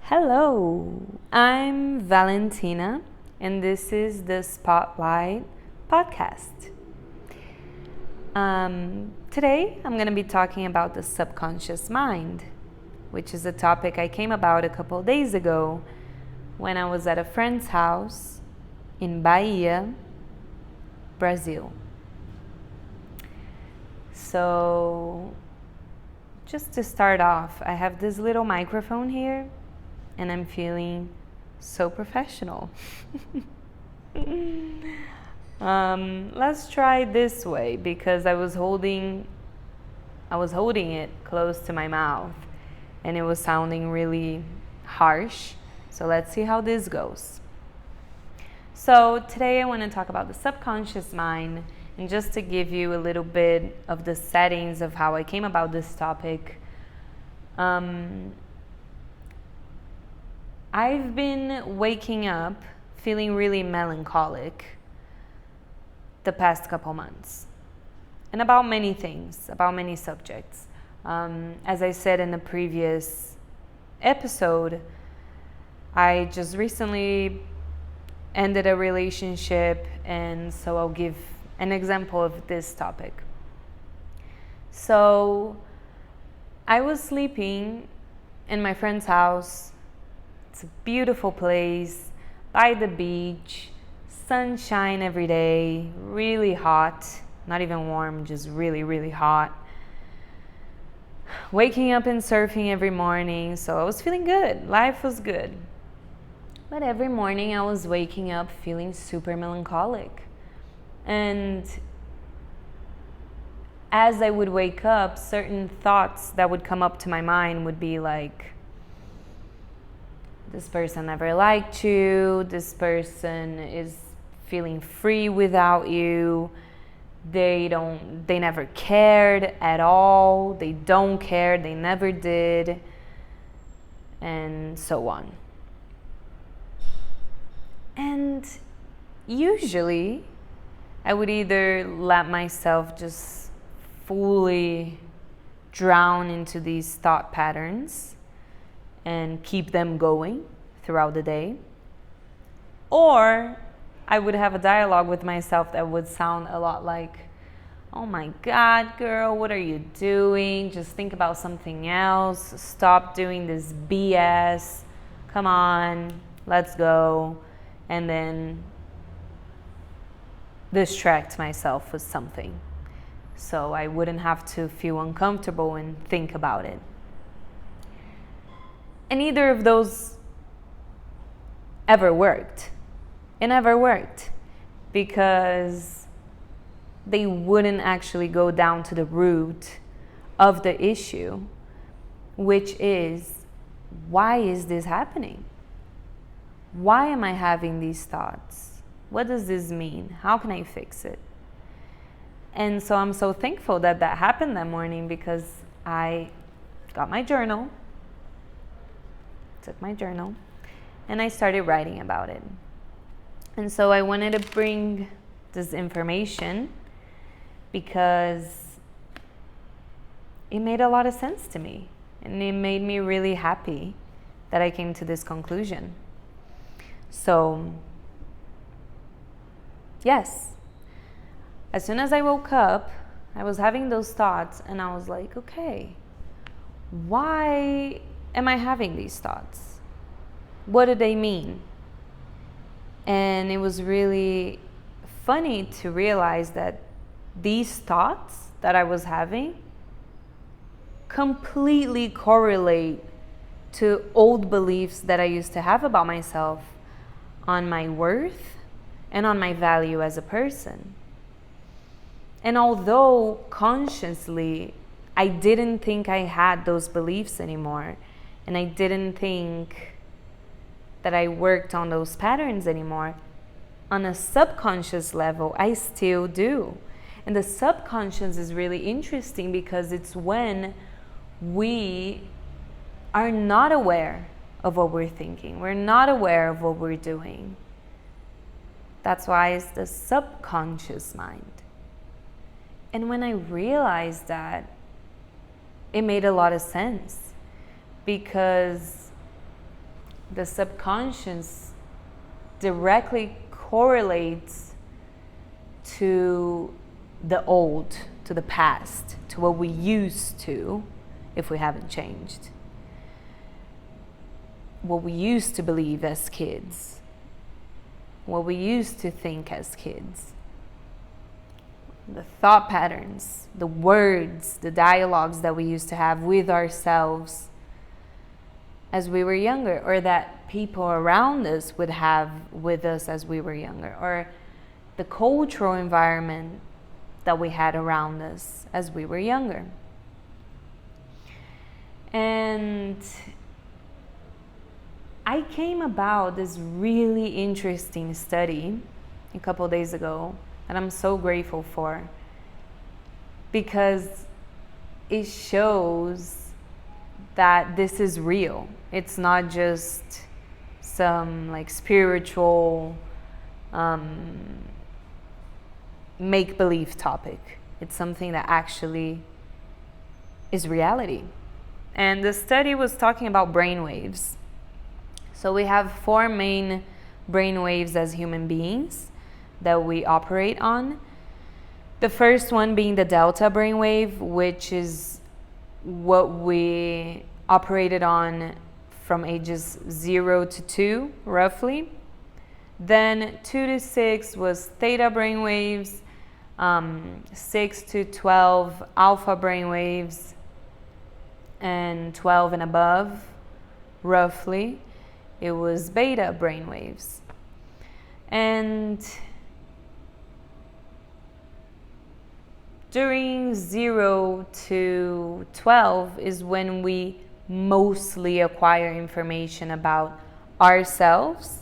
Hello, I'm Valentina, and this is the Spotlight podcast. Today, I'm going to be talking about the subconscious mind, which is a topic I came about a couple days ago when I was at a friend's house in Bahia, Brazil. So, just to start off, I have this little microphone here, and I'm feeling so professional. Let's try this way because I was holding it close to my mouth and it was sounding really harsh. So let's see how this goes. So today I want to talk about the subconscious mind, and just to give you a little bit of the settings of how I came about this topic. I've been waking up feeling really melancholic the past couple months, and about many things, about many subjects. As I said in the previous episode, I just recently ended a relationship, and so I'll give an example of this topic. So I was sleeping in my friend's house. It's a beautiful place, by the beach, sunshine every day, really hot, not even warm, just really, really hot. Waking up and surfing every morning, so I was feeling good. Life was good. But every morning I was waking up feeling super melancholic. And as I would wake up, certain thoughts that would come up to my mind would be like, this person never liked you, this person is feeling free without you, they never cared at all, they don't care, they never did, and so on. And usually I would either let myself just fully drown into these thought patterns and keep them going throughout the day, or I would have a dialogue with myself that would sound a lot like, oh my God, girl, what are you doing? Just think about something else. Stop doing this BS. Come on, let's go. And then distract myself with something so I wouldn't have to feel uncomfortable and think about it. And neither of those ever worked. It never worked because they wouldn't actually go down to the root of the issue, which is, why is this happening? Why am I having these thoughts? What does this mean? How can I fix it? And so I'm so thankful that happened that morning, because I got my journal, took my journal, and I started writing about it. And so I wanted to bring this information because it made a lot of sense to me, and it made me really happy that I came to this conclusion. So, yes, as soon as I woke up, I was having those thoughts, and I was like, okay, why am I having these thoughts? What do they mean? And it was really funny to realize that these thoughts that I was having completely correlate to old beliefs that I used to have about myself, on my worth and on my value as a person. And although consciously I didn't think I had those beliefs anymore, and I didn't think that I worked on those patterns anymore, on a subconscious level, I still do. And the subconscious is really interesting because it's when we are not aware of what we're thinking. We're not aware of what we're doing. That's why it's the subconscious mind. And when I realized that, it made a lot of sense, because the subconscious directly correlates to the old, to the past, to what we used to, if we haven't changed. What we used to believe as kids, what we used to think as kids, the thought patterns, the words, the dialogues that we used to have with ourselves as we were younger, or that people around us would have with us as we were younger, or the cultural environment that we had around us as we were younger. And I came about this really interesting study a couple of days ago that I'm so grateful for, because it shows that this is real. It's not just some like spiritual make-believe topic. It's something that actually is reality. And the study was talking about brainwaves. So we have 4 main brainwaves as human beings that we operate on. The first one being the delta brainwave, which is what we operated on from ages 0 to 2, roughly. Then 2 to 6 was theta brainwaves, 6 to 12 alpha brainwaves, and 12 and above, roughly, it was beta brainwaves. And during 0 to 12 is when we mostly acquire information about ourselves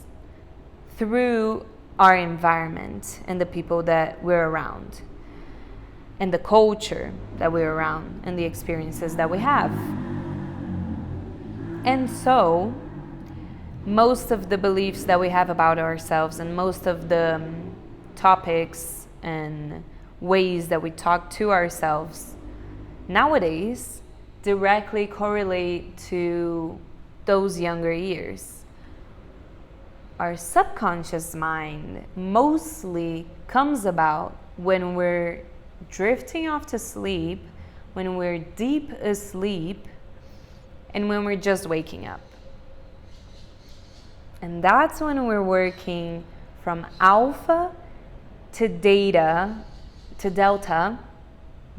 through our environment and the people that we're around, and the culture that we're around, and the experiences that we have. And so, most of the beliefs that we have about ourselves, and most of the topics and ways that we talk to ourselves nowadays directly correlate to those younger years. Our subconscious mind mostly comes about when we're drifting off to sleep, when we're deep asleep, and when we're just waking up. And that's when we're working from alpha to delta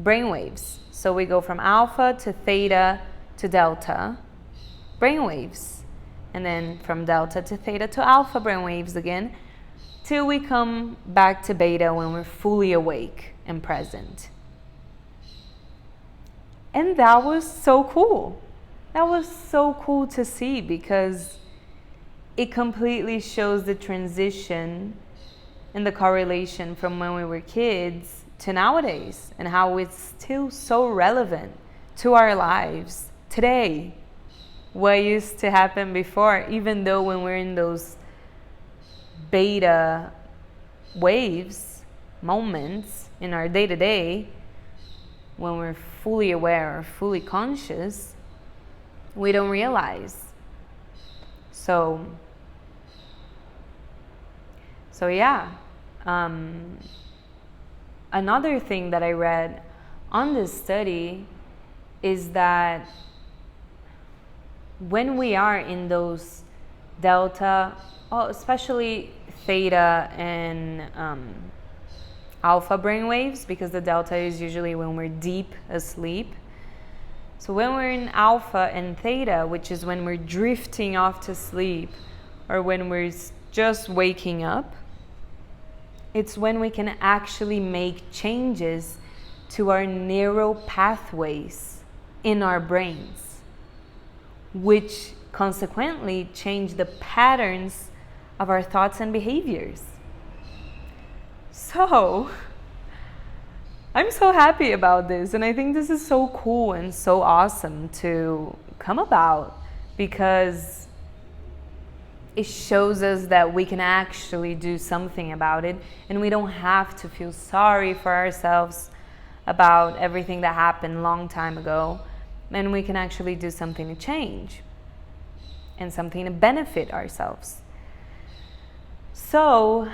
brainwaves. So we go from alpha to theta to delta brainwaves, and then from delta to theta to alpha brainwaves again, till we come back to beta when we're fully awake and present. And that was so cool. That was so cool to see, because it completely shows the transition and the correlation from when we were kids to nowadays, and how it's still so relevant to our lives today. What used to happen before, even though when we're in those beta waves, moments in our day-to-day, when we're fully aware or fully conscious, we don't realize. So yeah. Another thing that I read on this study is that when we are in those delta, especially theta and alpha brainwaves, because the delta is usually when we're deep asleep. So when we're in alpha and theta, which is when we're drifting off to sleep, or when we're just waking up, it's when we can actually make changes to our neural pathways in our brains, which consequently change the patterns of our thoughts and behaviors. So, I'm so happy about this, and I think this is so cool and so awesome to come about, because it shows us that we can actually do something about it, and we don't have to feel sorry for ourselves about everything that happened a long time ago, and we can actually do something to change. and something to benefit ourselves. So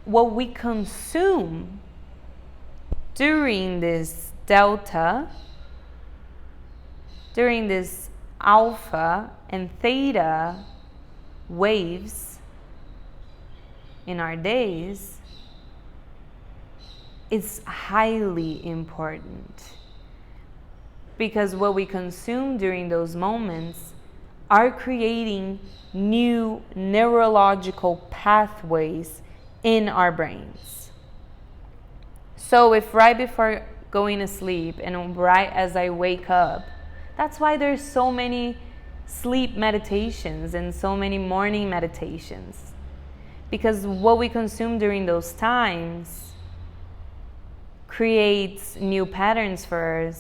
what we consume during this delta, during this alpha and theta waves in our days, is highly important, because what we consume during those moments are creating new neurological pathways in our brains. So if right before going to sleep and right as I wake up, that's why there's so many sleep meditations and so many morning meditations, because what we consume during those times creates new patterns for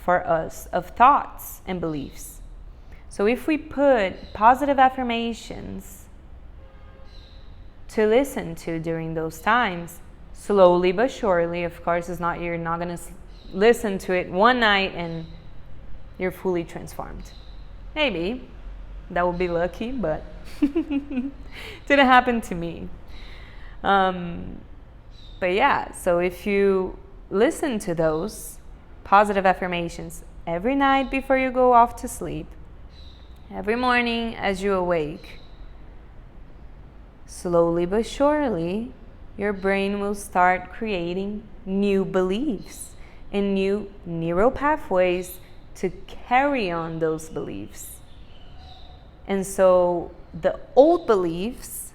us of thoughts and beliefs. So if we put positive affirmations to listen to during those times, slowly but surely, of course, you're not going to listen to it one night and you're fully transformed. Maybe that would be lucky, but didn't happen to me. But yeah, so if you listen to those positive affirmations every night before you go off to sleep, every morning as you awake, slowly but surely, your brain will start creating new beliefs and new neural pathways to carry on those beliefs. And so the old beliefs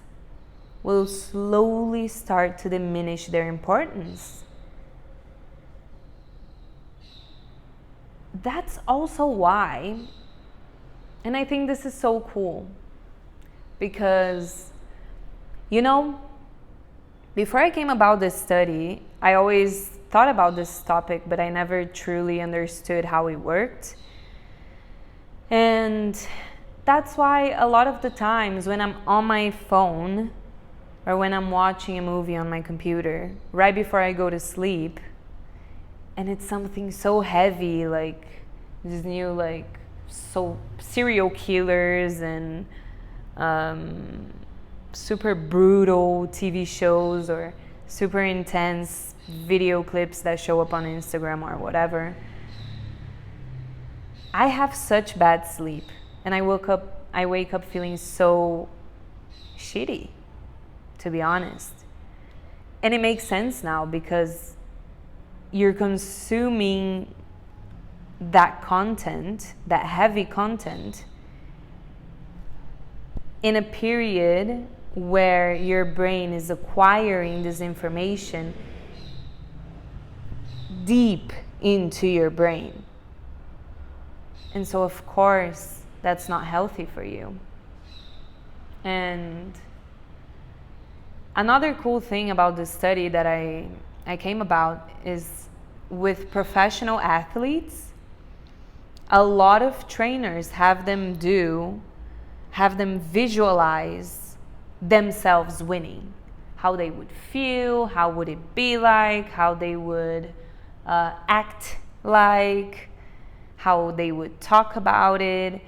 will slowly start to diminish their importance. That's also why, and I think this is so cool, because, before I came about this study, I always thought about this topic, but I never truly understood how it worked. And that's why a lot of the times when I'm on my phone or when I'm watching a movie on my computer, right before I go to sleep, and it's something so heavy, like this new, so serial killers and super brutal TV shows or super intense video clips that show up on Instagram or whatever, I have such bad sleep, and I wake up feeling so shitty, to be honest. And it makes sense now, because you're consuming that content, that heavy content, in a period where your brain is acquiring this information deep into your brain. And so, of course, that's not healthy for you. And another cool thing about this study that I came about is with professional athletes, a lot of trainers have them visualize themselves winning, how they would feel, how would it be like, how they would act like, how they would talk about it,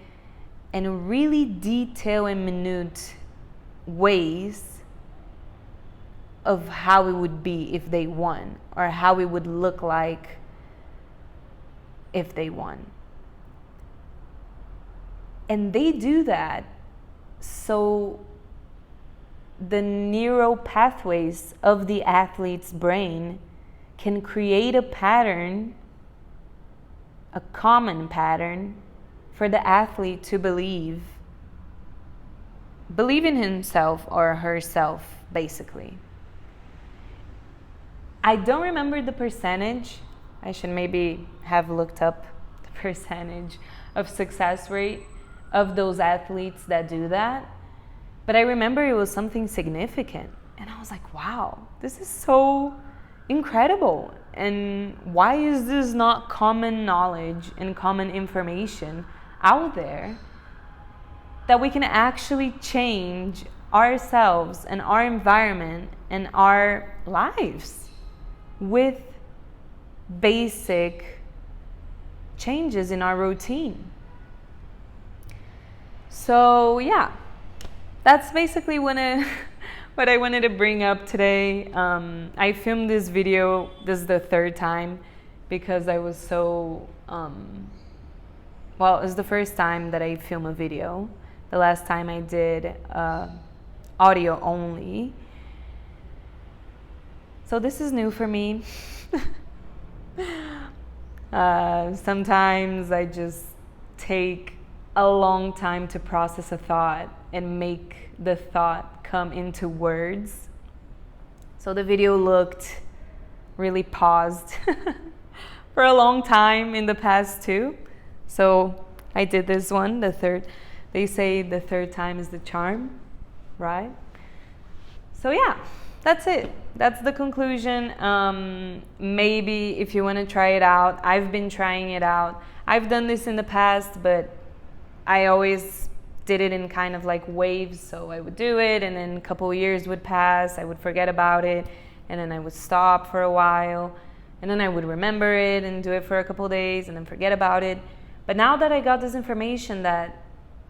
and really detail and minute ways of how it would be if they won, or how it would look like if they won. And they do that so the neural pathways of the athlete's brain can create a pattern, a common pattern, for the athlete to believe in himself or herself, basically. I don't remember the percentage. I should maybe have looked up the percentage of success rate of those athletes that do that. But I remember it was something significant. And I was like, wow, this is so incredible. And why is this not common knowledge and common information out there, that we can actually change ourselves and our environment and our lives with basic changes in our routine? So yeah, that's basically what I wanted to bring up today. I filmed this video, this is the third time, because I was so, well, it's the first time that I film a video. The last time I did audio only. So this is new for me. Sometimes I just take a long time to process a thought and make the thought come into words. So the video looked really paused for a long time in the past too. So I did this one, the third. They say the third time is the charm, right? So yeah, that's it. That's the conclusion. Maybe if you want to try it out, I've been trying it out. I've done this in the past, but I always did it in kind of like waves. So I would do it, and then a couple of years would pass. I would forget about it, and then I would stop for a while, and then I would remember it and do it for a couple of days and then forget about it. But now that I got this information that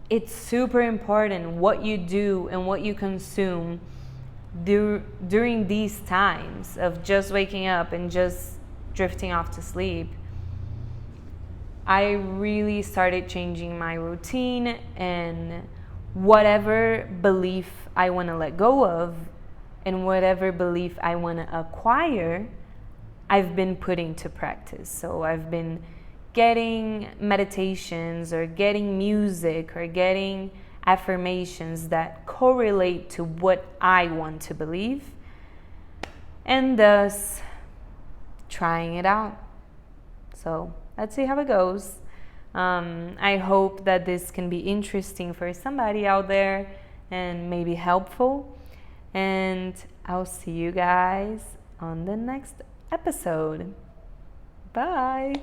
it's super important what you do and what you consume during these times of just waking up and just drifting off to sleep, I really started changing my routine, and whatever belief I want to let go of and whatever belief I want to acquire, I've been putting to practice. So I've been getting meditations or getting music or getting affirmations that correlate to what I want to believe, and thus trying it out. So let's see how it goes. I hope that this can be interesting for somebody out there and maybe helpful. And I'll see you guys on the next episode. Bye.